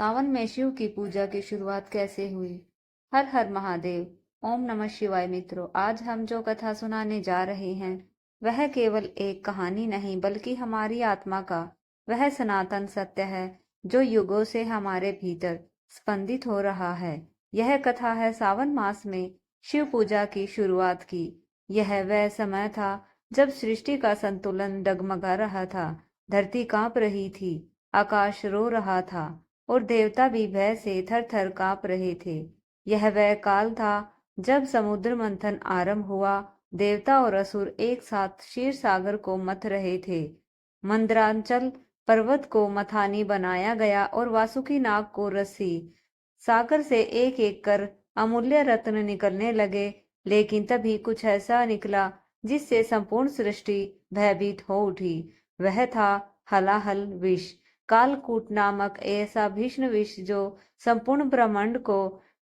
सावन में शिव की पूजा की शुरुआत कैसे हुई। हर हर महादेव। ओम नमः शिवाय। मित्रों, आज हम जो कथा सुनाने जा रहे हैं वह केवल एक कहानी नहीं बल्कि हमारी आत्मा का वह सनातन सत्य है जो युगों से हमारे भीतर स्पंदित हो रहा है। यह कथा है सावन मास में शिव पूजा की शुरुआत की। यह वह समय था जब सृष्टि का संतुलन डगमगा रहा था, धरती कांप रही थी, आकाश रो रहा था और देवता भी भय से थर थर कांप रहे थे। यह वह काल था जब समुद्र मंथन आरंभ हुआ। देवता और असुर एक साथ क्षीर सागर को मथ रहे थे। मंदरांचल पर्वत को मथानी बनाया गया और वासुकी नाग को रस्सी। सागर से एक एक कर अमूल्य रत्न निकलने लगे, लेकिन तभी कुछ ऐसा निकला जिससे संपूर्ण सृष्टि भयभीत हो उठी। वह था हलाहल विष, कालकूट नामक ऐसा भीषण विष जो संपूर्ण ब्रह्मांड को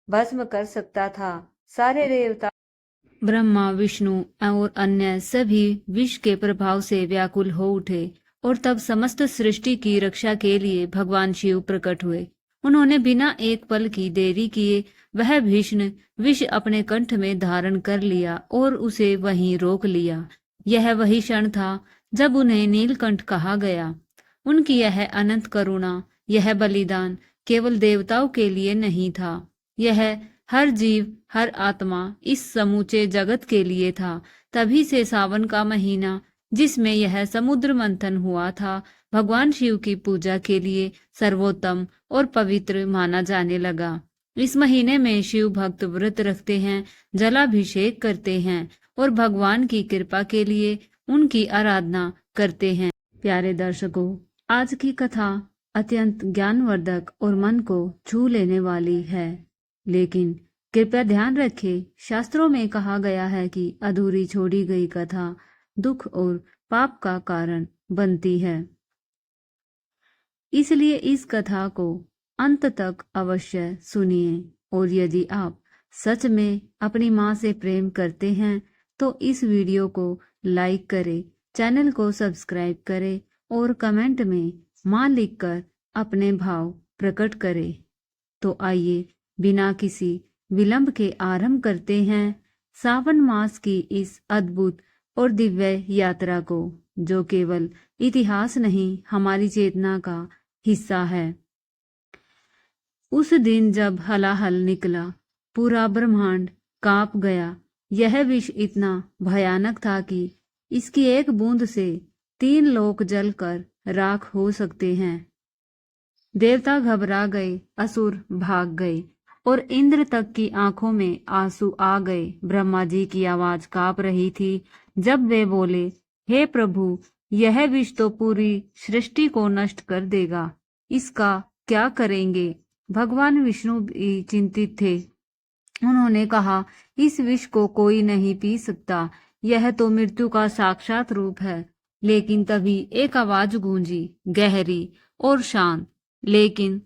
भस्म कर सकता था। सारे देवता, ब्रह्मा, विष्णु और अन्य सभी विष के प्रभाव से व्याकुल हो उठे और तब समस्त सृष्टि की रक्षा के लिए भगवान शिव प्रकट हुए। उन्होंने बिना एक पल की देरी किए वह भीषण विष अपने कंठ में धारण कर लिया और उसे वहीं रोक लिया। यह वही क्षण था जब उन्हें नीलकंठ कहा गया। उनकी यह अनंत करुणा, यह बलिदान केवल देवताओं के लिए नहीं था, यह हर जीव, हर आत्मा, इस समूचे जगत के लिए था। तभी से सावन का महीना जिसमें यह समुद्र मंथन हुआ था, भगवान शिव की पूजा के लिए सर्वोत्तम और पवित्र माना जाने लगा। इस महीने में शिव भक्त व्रत रखते हैं, जलाभिषेक करते हैं और भगवान की कृपा के लिए उनकी आराधना करते हैं। प्यारे दर्शकों, आज की कथा अत्यंत ज्ञानवर्धक और मन को छू लेने वाली है, लेकिन कृपया ध्यान रखें, शास्त्रों में कहा गया है कि अधूरी छोड़ी गई कथा दुख और पाप का कारण बनती है। इसलिए इस कथा को अंत तक अवश्य सुनिए और यदि आप सच में अपनी माँ से प्रेम करते हैं तो इस वीडियो को लाइक करें, चैनल को सब्सक्राइब करें और कमेंट में माँ लिखकर अपने भाव प्रकट करें। तो आइए बिना किसी विलंब के आरंभ करते हैं सावन मास की इस अद्भुत और दिव्य यात्रा को, जो केवल इतिहास नहीं हमारी चेतना का हिस्सा है। उस दिन जब हलाहल निकला, पूरा ब्रह्मांड कांप गया। यह विष इतना भयानक था कि इसकी एक बूंद से 3 लोक जलकर राख हो सकते हैं। देवता घबरा गए, असुर भाग गए और इंद्र तक की आंखों में आंसू आ गए। ब्रह्मा जी की आवाज कांप रही थी जब वे बोले, हे प्रभु, यह विष तो पूरी सृष्टि को नष्ट कर देगा, इसका क्या करेंगे। भगवान विष्णु भी चिंतित थे। उन्होंने कहा, इस विष को कोई नहीं पी सकता, यह तो मृत्यु का साक्षात रूप है। लेकिन तभी एक आवाज गूंजी, गहरी और शांत लेकिन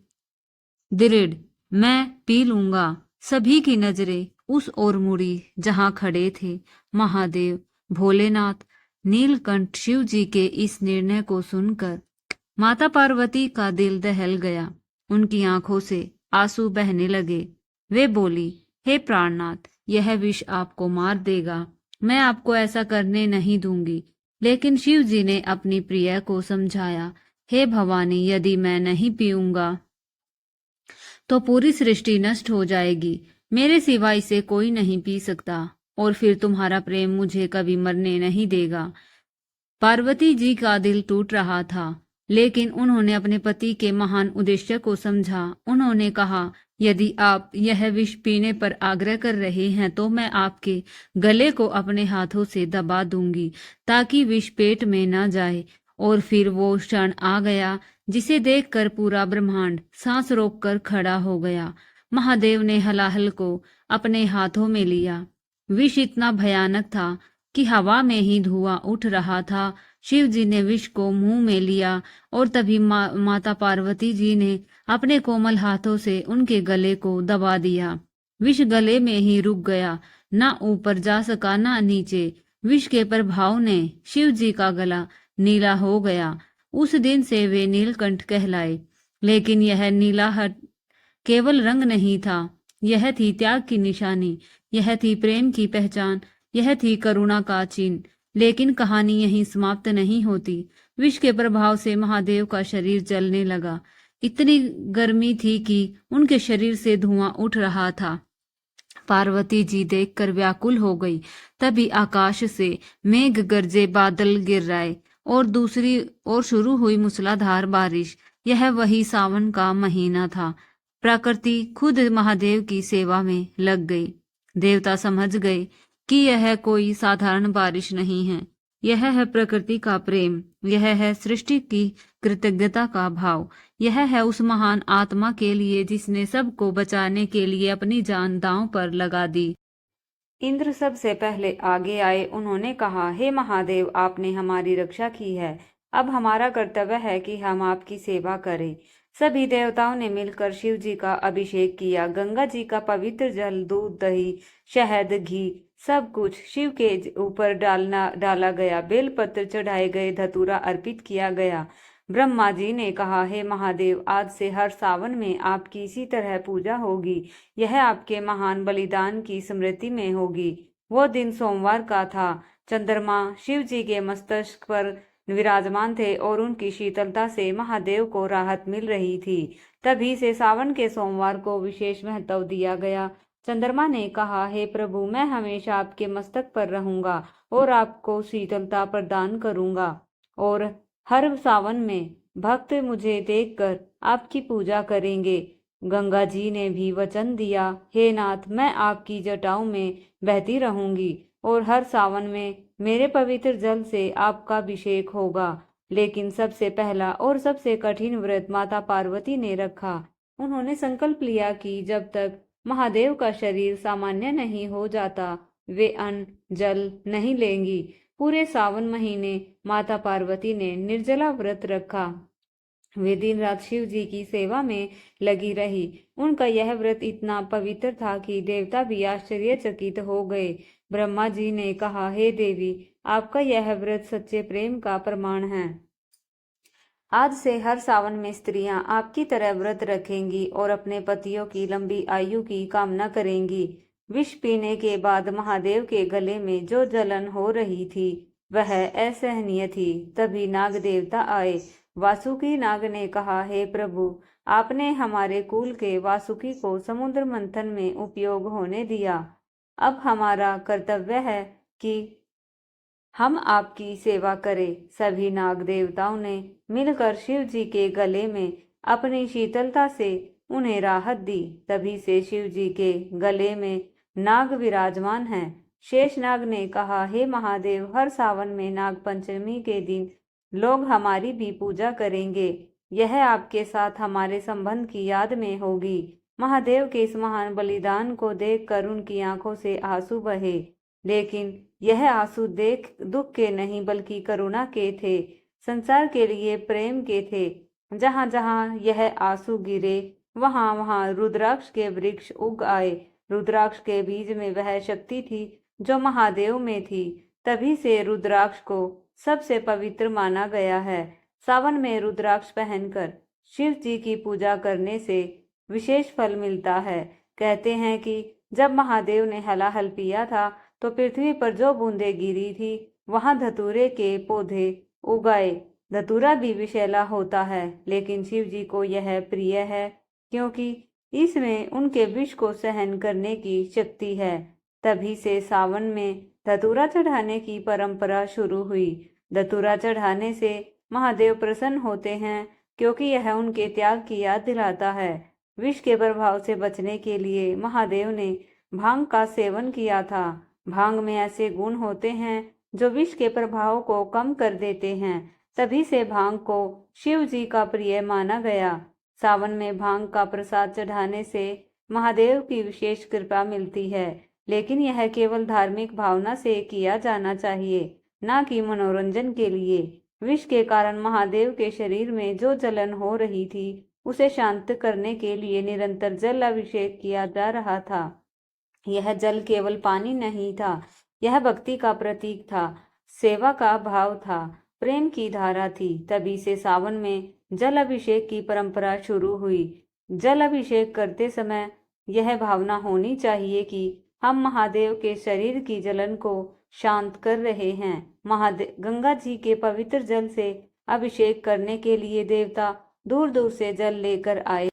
दृढ़, मैं पी लूंगा। सभी की नजरें उस ओर मुड़ी जहां खड़े थे महादेव, भोलेनाथ, नीलकंठ। शिव जी के इस निर्णय को सुनकर माता पार्वती का दिल दहल गया। उनकी आंखों से आंसू बहने लगे। वे बोली, हे प्राणनाथ, यह विष आपको मार देगा, मैं आपको ऐसा करने नहीं दूंगी। लेकिन शिव जी ने अपनी प्रिय को समझाया, हे भवानी, यदि मैं नहीं पीऊंगा तो पूरी सृष्टि नष्ट हो जाएगी, मेरे सिवा इसे कोई नहीं पी सकता और फिर तुम्हारा प्रेम मुझे कभी मरने नहीं देगा। पार्वती जी का दिल टूट रहा था, लेकिन उन्होंने अपने पति के महान उद्देश्य को समझा। उन्होंने कहा, यदि आप यह विष पीने पर आग्रह कर रहे हैं तो मैं आपके गले को अपने हाथों से दबा दूंगी ताकि विष पेट में न जाए। और फिर वो क्षण आ गया जिसे देखकर पूरा ब्रह्मांड सांस रोककर खड़ा हो गया। महादेव ने हलाहल को अपने हाथों में लिया। विष इतना भयानक था कि हवा में ही धुआं उठ रहा था। शिव जी ने विष को मुंह में लिया और तभी माता पार्वती जी ने अपने कोमल हाथों से उनके गले को दबा दिया। विष गले में ही रुक गया, ना ऊपर जा सका ना नीचे। विष के प्रभाव ने शिव जी का गला नीला हो गया। उस दिन से वे नीलकंठ कहलाए लेकिन यह नीलाहट केवल रंग नहीं था, यह थी त्याग की निशानी, यह थी प्रेम की पहचान, यह थी करुणा का चिन्ह। लेकिन कहानी यहीं समाप्त नहीं होती। विष के प्रभाव से महादेव का शरीर जलने लगा। इतनी गर्मी थी कि उनके शरीर से धुआं उठ रहा था। पार्वती जी देखकर व्याकुल हो गई। तभी आकाश से मेघ गरजे, बादल गिर आए और दूसरी ओर शुरू हुई मूसलाधार बारिश। यह वही सावन का महीना था। प्रकृति खुद महादेव की सेवा में लग गई। देवता समझ गए कि यह कोई साधारण बारिश नहीं है, यह है प्रकृति का प्रेम, यह है सृष्टि की कृतज्ञता का भाव, यह है उस महान आत्मा के लिए जिसने सबको बचाने के लिए अपनी जान दांव पर लगा दी। इंद्र सबसे पहले आगे आए। उन्होंने कहा, हे महादेव, आपने हमारी रक्षा की है, अब हमारा कर्तव्य है कि हम आपकी सेवा करें। सभी देवताओं ने मिलकर शिव जी का अभिषेक किया। गंगा जी का पवित्र जल, दूध, दही, शहद, घी सब कुछ शिव के ऊपर डाला गया। बेलपत्र चढ़ाए गए, धतूरा अर्पित किया गया। ब्रह्मा जी ने कहा, हे महादेव, आज से हर सावन में आपकी इसी तरह पूजा होगी। यह आपके महान बलिदान की स्मृति में होगी। वो दिन सोमवार का था। चंद्रमा शिव जी के मस्तक पर विराजमान थे और उनकी शीतलता से महादेव को राहत मिल रही थी। तभी से सावन के सोमवार को विशेष महत्व दिया गया। चंद्रमा ने कहा, हे प्रभु, मैं हमेशा आपके मस्तक पर रहूंगा और आपको शीतलता प्रदान करूंगा। और हर सावन में भक्त मुझे देखकर आपकी पूजा करेंगे। गंगा जी ने भी वचन दिया, हे नाथ, मैं आपकी जटाओं में बहती रहूंगी और हर सावन में मेरे पवित्र जल से आपका अभिषेक होगा। लेकिन सबसे पहला और सबसे कठिन व्रत माता पार्वती ने रखा। उन्होंने संकल्प लिया कि जब तक महादेव का शरीर सामान्य नहीं हो जाता, वे अन्न जल नहीं लेंगी। पूरे सावन महीने माता पार्वती ने निर्जला व्रत रखा। वे दिन रात शिव जी की सेवा में लगी रही। उनका यह व्रत इतना पवित्र था कि देवता भी आश्चर्यचकित हो गए। ब्रह्मा जी ने कहा, हे देवी, आपका यह व्रत सच्चे प्रेम का प्रमाण है। आज से हर सावन में स्त्रियां आपकी तरह व्रत रखेंगी और अपने पतियों की लंबी आयु की कामना करेंगी। विष पीने के बाद महादेव के गले में जो जलन हो रही थी वह असहनीय थी। तभी नाग देवता आए। वासुकी नाग ने कहा, हे प्रभु, आपने हमारे कुल के वासुकी को समुद्र मंथन में उपयोग होने दिया। अब हमारा कर्तव्य है कि हम आपकी सेवा करें। सभी नाग देवताओं ने मिलकर शिव जी के गले में अपनी शीतलता से उन्हें राहत दी। तभी से शिव जी के गले में नाग विराजमान हैं। शेषनाग ने कहा, हे महादेव, हर सावन में नाग पंचमी के दिन लोग हमारी भी पूजा करेंगे। यह आपके साथ हमारे संबंध की याद में होगी। महादेव के इस महान बलिदान को देखकर उनकी आंखों से आंसू बहे, लेकिन यह आंसू देख दुख के नहीं बल्कि करुणा के थे, संसार के लिए प्रेम के थे। जहां जहां यह आंसू गिरे वहां वहां रुद्राक्ष के वृक्ष उग आए। रुद्राक्ष के बीज में वह शक्ति थी जो महादेव में थी। तभी से रुद्राक्ष को सबसे पवित्र माना गया है। सावन में रुद्राक्ष पहनकर शिव जी की पूजा करने से विशेष फल मिलता है। कहते हैं कि जब महादेव ने हलाहल पिया था तो पृथ्वी पर जो बूंदें गिरी थी वहां धतूरे के पौधे उगाए। धतूरा भी विषैला होता है, लेकिन शिव जी को यह प्रिय है क्योंकि इसमें उनके विष को सहन करने की शक्ति है। तभी से सावन में धतूरा चढ़ाने की परंपरा शुरू हुई। धतूरा चढ़ाने से महादेव प्रसन्न होते हैं क्योंकि यह उनके त्याग की याद दिलाता है। विष के प्रभाव से बचने के लिए महादेव ने भांग का सेवन किया था। भांग में ऐसे गुण होते हैं जो विष के प्रभाव को कम कर देते हैं। तभी से भांग को शिव जी का प्रिय माना गया। सावन में भांग का प्रसाद चढ़ाने से महादेव की विशेष कृपा मिलती है, लेकिन यह केवल धार्मिक भावना से किया जाना चाहिए, न कि मनोरंजन के लिए। विष के कारण महादेव के शरीर में जो जलन हो रही थी उसे शांत करने के लिए निरंतर जल अभिषेक किया जा रहा था। यह जल केवल पानी नहीं था, यह भक्ति का प्रतीक था, सेवा का भाव था प्रेम की धारा थी। तभी से सावन में जल अभिषेक की परंपरा शुरू हुई। जल अभिषेक करते समय यह भावना होनी चाहिए कि हम महादेव के शरीर की जलन को शांत कर रहे हैं। महादेव गंगा जी के पवित्र जल से अभिषेक करने के लिए देवता दूर दूर से जल लेकर आए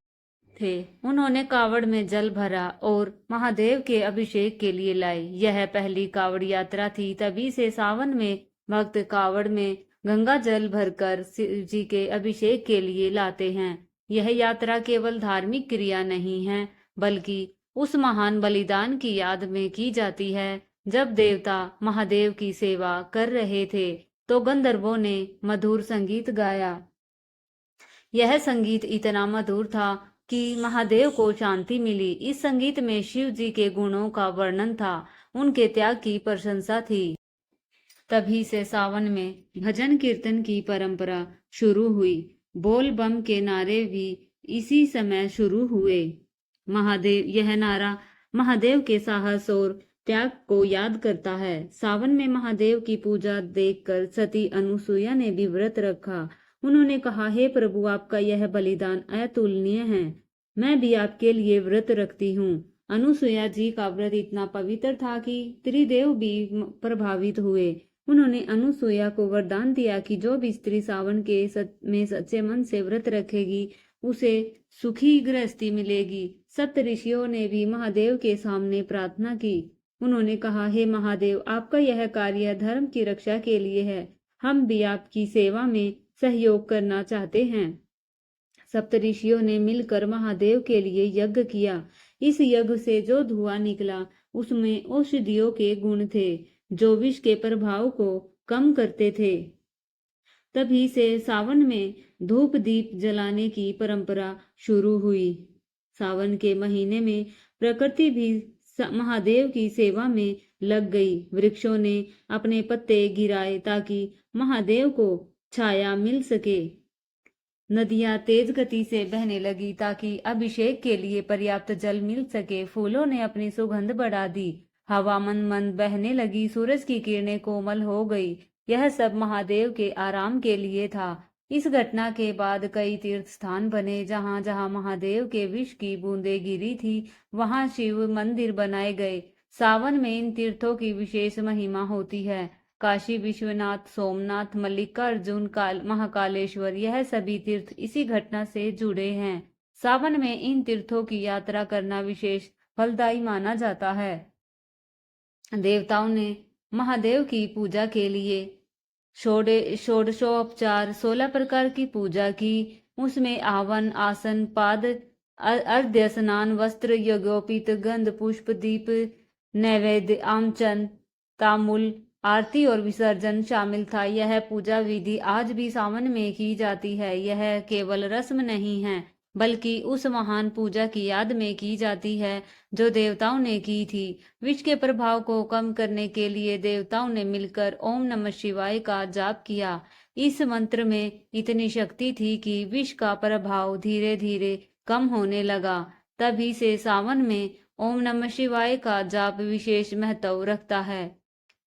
थे। उन्होंने कावड़ में जल भरा और महादेव के अभिषेक के लिए लाए। यह पहली कावड़ यात्रा थी। तभी से सावन में भक्त कावड़ में गंगा जल भरकर शिव जी के अभिषेक के लिए लाते हैं। यह यात्रा केवल धार्मिक क्रिया नहीं है, बल्कि उस महान बलिदान की याद में की जाती है जब देवता महादेव की सेवा कर रहे थे तो गंधर्वों ने मधुर संगीत गाया। यह संगीत इतना मधुर था कि महादेव को शांति मिली। इस संगीत में शिव जी के गुणों का वर्णन था, उनके त्याग की प्रशंसा थी। तभी से सावन में भजन कीर्तन की परंपरा शुरू हुई। बोल बम के नारे भी इसी समय शुरू हुए। यह नारा महादेव के साहस और त्याग को याद करता है। सावन में महादेव की पूजा देखकर सती अनुसुईया ने भी व्रत रखा। उन्होंने कहा, हे प्रभु, आपका यह बलिदान अतुलनीय है। मैं भी आपके लिए व्रत रखती हूँ। अनुसुईया जी का व्रत इतना पवित्र था कि त्रिदेव भी प्रभावित हुए। उन्होंने अनुसुईया को वरदान दिया कि जो भी स्त्री सावन के में सच्चे मन से व्रत रखेगी उसे सुखी गृहस्थी मिलेगी। सप्त ऋषियों ने भी महादेव के सामने प्रार्थना की। उन्होंने कहा, हे महादेव, आपका यह कार्य धर्म की रक्षा के लिए है। हम भी आपकी सेवा में सहयोग करना चाहते हैं। सप्तऋषियों ने मिलकर महादेव के लिए यज्ञ किया। इस यज्ञ से जो धुआं निकला उसमें औषधियों के गुण थे जो विष के प्रभाव को कम करते थे। तभी से सावन में धूप दीप जलाने की परंपरा शुरू हुई। सावन के महीने में प्रकृति भी महादेव की सेवा में लग गई। वृक्षों ने अपने पत्ते गिराए ताकि महादेव को छाया मिल सके। नदियां तेज गति से बहने लगी ताकि अभिषेक के लिए पर्याप्त जल मिल सके। फूलों ने अपनी सुगंध बढ़ा दी। हवा मंद मंद बहने लगी। सूरज की किरणें कोमल हो गई। यह सब महादेव के आराम के लिए था। इस घटना के बाद कई तीर्थ स्थान बने। जहां जहां महादेव के विष की बूंदें गिरी थी वहां शिव मंदिर बनाए गए। सावन में इन तीर्थों की विशेष महिमा होती है। काशी विश्वनाथ, सोमनाथ, मल्लिकार्जुन, महाकालेश्वर, यह सभी तीर्थ इसी घटना से जुड़े हैं। सावन में इन तीर्थों की यात्रा करना विशेष फलदायी माना जाता है। देवताओं ने महादेव की पूजा के लिए षोडशोपचार 16 प्रकार की पूजा की। उसमें आवन, आसन, पाद, अर्घ्य, स्नान, वस्त्र, यज्ञोपीत, गंध, पुष्प, दीप, नैवेद्य, आमचन, तांबूल, आरती और विसर्जन शामिल था। यह पूजा विधि आज भी सावन में की जाती है। यह केवल रस्म नहीं है, बल्कि उस महान पूजा की याद में की जाती है जो देवताओं ने की थी। विष के प्रभाव को कम करने के लिए देवताओं ने मिलकर ओम नमः शिवाय का जाप किया। इस मंत्र में इतनी शक्ति थी कि विष का प्रभाव धीरे धीरे कम होने लगा। तभी से सावन में ओम नमः शिवाय का जाप विशेष महत्व रखता है।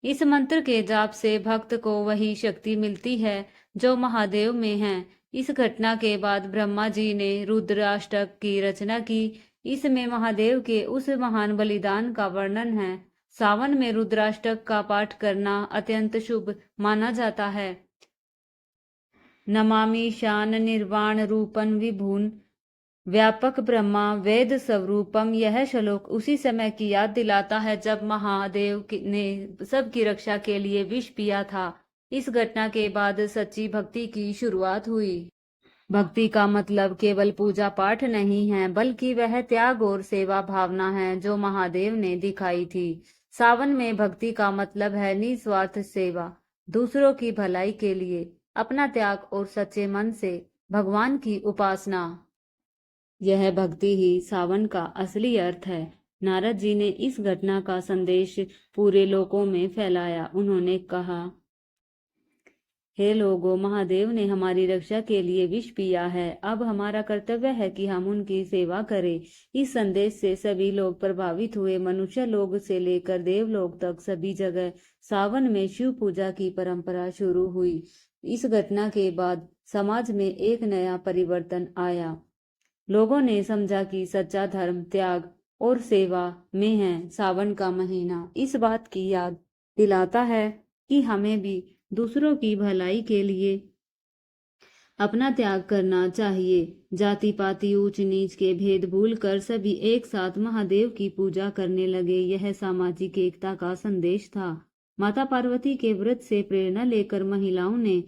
इस मंत्र के जाप से भक्त को वही शक्ति मिलती है जो महादेव में है। इस घटना के बाद ब्रह्मा जी ने रुद्राष्टक की रचना की। इसमें महादेव के उस महान बलिदान का वर्णन है। सावन में रुद्राष्टक का पाठ करना अत्यंत शुभ माना जाता है। नमामि शान निर्वाण रूपं विभुन व्यापक ब्रह्मा वेद स्वरूपम। यह श्लोक उसी समय की याद दिलाता है जब महादेव ने सबकी रक्षा के लिए विष पिया था। इस घटना के बाद सच्ची भक्ति की शुरुआत हुई। भक्ति का मतलब केवल पूजा पाठ नहीं है, बल्कि वह त्याग और सेवा भावना है जो महादेव ने दिखाई थी। सावन में भक्ति का मतलब है निस्वार्थ सेवा, दूसरों की भलाई के लिए अपना त्याग और सच्चे मन से भगवान की उपासना। यह भक्ति ही सावन का असली अर्थ है। नारद जी ने इस घटना का संदेश पूरे लोकों में फैलाया। उन्होंने कहा, हे लोगों, महादेव ने हमारी रक्षा के लिए विष पिया है। अब हमारा कर्तव्य है कि हम उनकी सेवा करें। इस संदेश से सभी लोग प्रभावित हुए। मनुष्य लोक से लेकर देवलोक तक सभी जगह सावन में शिव पूजा की परंपरा शुरू हुई। इस घटना के बाद समाज में एक नया परिवर्तन आया। लोगों ने समझा कि सच्चा धर्म त्याग और सेवा में है। सावन का महीना इस बात की याद दिलाता है कि हमें भी दूसरों की भलाई के लिए अपना त्याग करना चाहिए। जाति पाति ऊंच नीच के भेद भूल कर सभी एक साथ महादेव की पूजा करने लगे। यह सामाजिक एकता का संदेश था। माता पार्वती के व्रत से प्रेरणा लेकर महिलाओं ने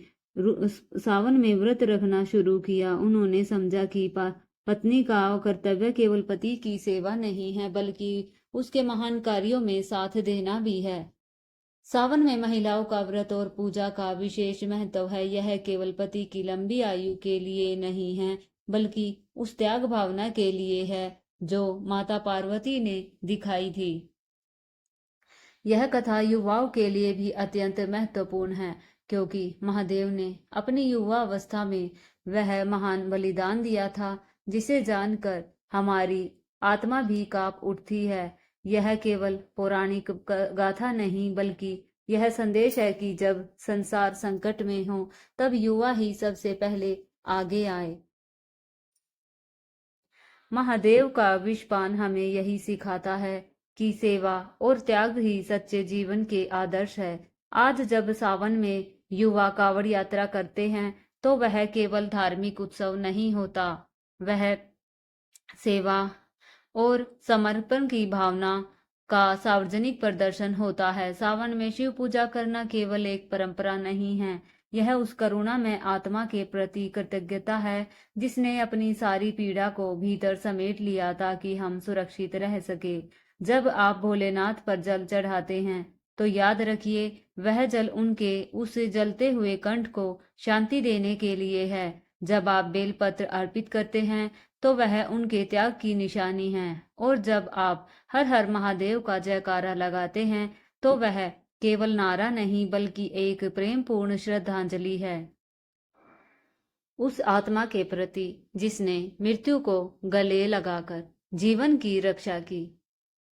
सावन में व्रत रखना शुरू किया। उन्होंने समझा कि पत्नी का कर्तव्य केवल पति की सेवा नहीं है, बल्कि उसके महान कार्यों में साथ देना भी है। सावन में महिलाओं का व्रत और पूजा का विशेष महत्व है। यह केवल पति की लंबी आयु के लिए नहीं है, बल्कि उस त्याग भावना के लिए है जो माता पार्वती ने दिखाई थी। यह कथा युवाओं के लिए भी अत्यंत महत्वपूर्ण है, क्योंकि महादेव ने अपनी युवावस्था में वह महान बलिदान दिया था जिसे जानकर हमारी आत्मा भी कांप उठती है। यह केवल पौराणिक गाथा नहीं, बल्कि यह संदेश है कि जब संसार संकट में हो तब युवा ही सबसे पहले आगे आए। महादेव का विषपान हमें यही सिखाता है कि सेवा और त्याग ही सच्चे जीवन के आदर्श है। आज जब सावन में युवा कांवड़ यात्रा करते हैं तो वह केवल धार्मिक उत्सव नहीं होता, वह सेवा और समर्पण की भावना का सार्वजनिक प्रदर्शन होता है। सावन में शिव पूजा करना केवल एक परंपरा नहीं है, यह उस करुणा में आत्मा के प्रति कृतज्ञता है जिसने अपनी सारी पीड़ा को भीतर समेट लिया ताकि हम सुरक्षित रह सके। जब आप भोलेनाथ पर जल चढ़ाते हैं तो याद रखिए वह जल उनके उस जलते हुए कंठ को शांति देने के लिए है। जब आप बेलपत्र अर्पित करते हैं तो वह उनके त्याग की निशानी है, और जब आप हर हर महादेव का जयकारा लगाते हैं तो वह केवल नारा नहीं बल्कि एक प्रेमपूर्ण श्रद्धांजलि है उस आत्मा के प्रति जिसने मृत्यु को गले लगाकर जीवन की रक्षा की।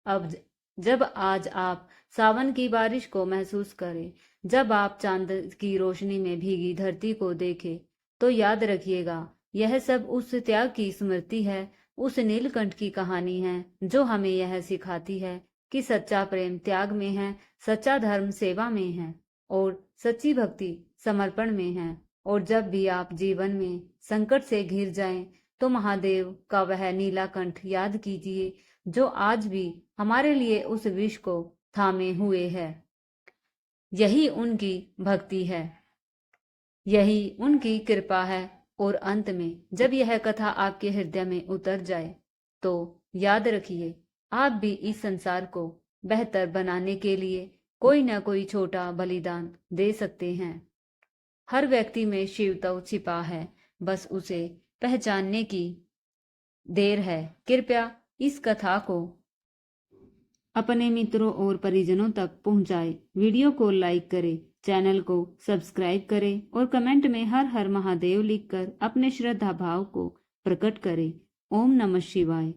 अब जब आज आप सावन की बारिश को महसूस करें, जब आप चांद की रोशनी में भीगी धरती को देखें, तो याद रखिएगा यह सब उस त्याग की स्मृति है, उस नीलकंठ की कहानी है जो हमें यह सिखाती है कि सच्चा प्रेम त्याग में है, सच्चा धर्म सेवा में है और सच्ची भक्ति समर्पण में है। और जब भी आप जीवन में संकट से घिर जाएं, तो महादेव का वह नीला कंठ याद कीजिए जो आज भी हमारे लिए उस विष को थामे हुए है। यही उनकी भक्ति है, यही उनकी कृपा है। और अंत में जब यह कथा आपके हृदय में उतर जाए तो याद रखिए आप भी इस संसार को बेहतर बनाने के लिए कोई न कोई छोटा बलिदान दे सकते हैं। हर व्यक्ति में शिव तो छिपा है, बस उसे पहचानने की देर है। कृपया इस कथा को अपने मित्रों और परिजनों तक पहुंचाएं। वीडियो को लाइक करें, चैनल को सब्सक्राइब करें और कमेंट में हर हर महादेव लिखकर अपने श्रद्धा भाव को प्रकट करें। ओम नमः शिवाय।